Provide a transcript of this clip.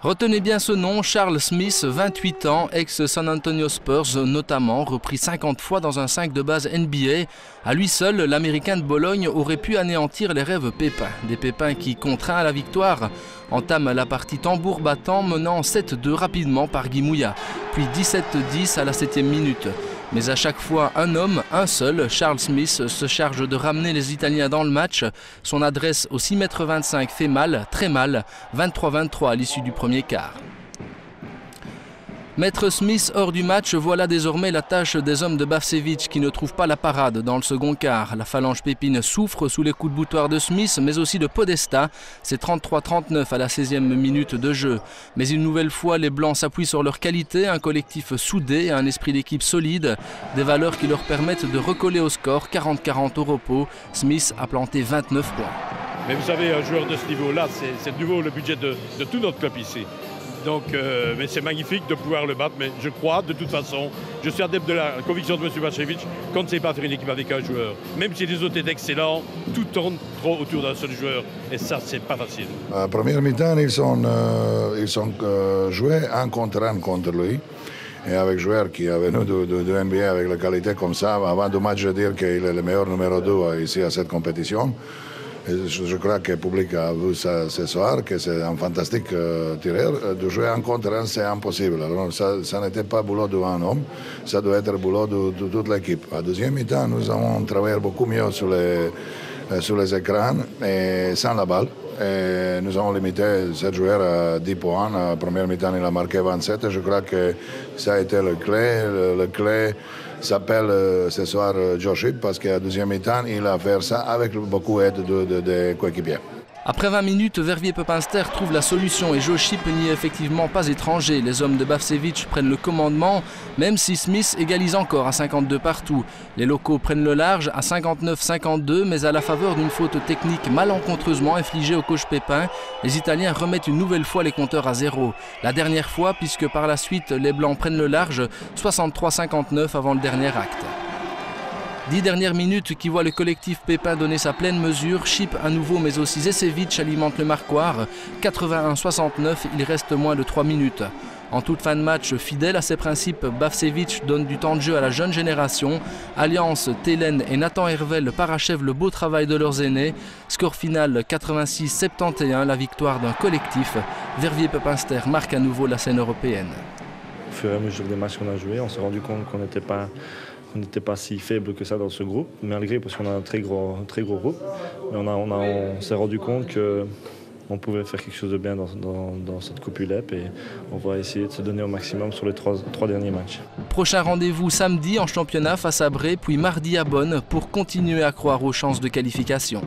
Retenez bien ce nom, Charles Smith, 28 ans, ex-San Antonio Spurs notamment, repris 50 fois dans un 5 de base NBA. À lui seul, l'Américain de Bologne aurait pu anéantir les rêves Pépin. Des Pépins qui, contraints à la victoire, entament la partie tambour battant, menant 7-2 rapidement par Guy Mouillat, puis 17-10 à la 7e minute. Mais à chaque fois, un homme, un seul, Charles Smith, se charge de ramener les Italiens dans le match. Son adresse au 6,25 m fait mal, très mal, 23-23 à l'issue du premier quart. Maître Smith hors du match, voilà désormais la tâche des hommes de Bavčević qui ne trouvent pas la parade dans le second quart. La phalange pépine souffre sous les coups de boutoir de Smith, mais aussi de Podesta. C'est 33-39 à la 16e minute de jeu. Mais une nouvelle fois, les Blancs s'appuient sur leur qualité, un collectif soudé, un esprit d'équipe solide, des valeurs qui leur permettent de recoller au score 40-40 au repos. Smith a planté 29 points. Mais vous savez, un joueur de ce niveau-là, c'est de nouveau le budget de tout notre club ici. Donc, mais c'est magnifique de pouvoir le battre, mais je crois, de toute façon, je suis adepte de la conviction de M. Bavčević qu'on ne sait pas faire une équipe avec un joueur. Même si les autres étaient excellents, tout tourne trop autour d'un seul joueur, et ça, c'est pas facile. À première mi-temps, ils sont joués un contre lui. Et avec joueurs qui avaient nous de NBA avec la qualité comme ça, avant du match, je dire qu'il est le meilleur numéro 2 ici à cette compétition. Et je crois que le public a vu ça ce soir, que c'est un fantastique tireur. De jouer en contre un, c'est impossible. Alors, ça n'était pas le boulot d'un homme, ça doit être le boulot de toute l'équipe. À deuxième mi-temps, nous avons travaillé beaucoup mieux sur les écrans et sans la balle. Et nous avons limité ce joueur à 10 points. À la première mi-temps, il a marqué 27. Je crois que ça a été le clé. Le clé s'appelle ce soir Joship parce qu'à la deuxième mi-temps, il a fait ça avec beaucoup d'aide de coéquipiers. Après 20 minutes, Verviers-Pepinster trouve la solution et Joship n'y est effectivement pas étranger. Les hommes de Bavčević prennent le commandement, même si Smith égalise encore à 52 partout. Les locaux prennent le large à 59-52, mais à la faveur d'une faute technique malencontreusement infligée au coach Pépin, les Italiens remettent une nouvelle fois les compteurs à zéro. La dernière fois, puisque par la suite, les Blancs prennent le large 63-59 avant le dernier acte. 10 dernières minutes qui voient le collectif Pépin donner sa pleine mesure. Chyp à nouveau, mais aussi Žesević alimente le marquoir. 81-69, il reste moins de 3 minutes. En toute fin de match, fidèle à ses principes, Bavčević donne du temps de jeu à la jeune génération. Alliance, Telen et Nathan Hervel parachèvent le beau travail de leurs aînés. Score final 86-71, la victoire d'un collectif. Verviers-Pepinster marque à nouveau la scène européenne. Au fur et à mesure des matchs qu'on a joués, on s'est rendu compte qu'on n'était pas si faible que ça dans ce groupe, malgré parce qu'on a un très gros groupe. Mais on s'est rendu compte qu'on pouvait faire quelque chose de bien dans cette Coupe ULEP et on va essayer de se donner au maximum sur les trois derniers matchs. Prochain rendez-vous samedi en championnat face à Bray, puis mardi à Bonn pour continuer à croire aux chances de qualification.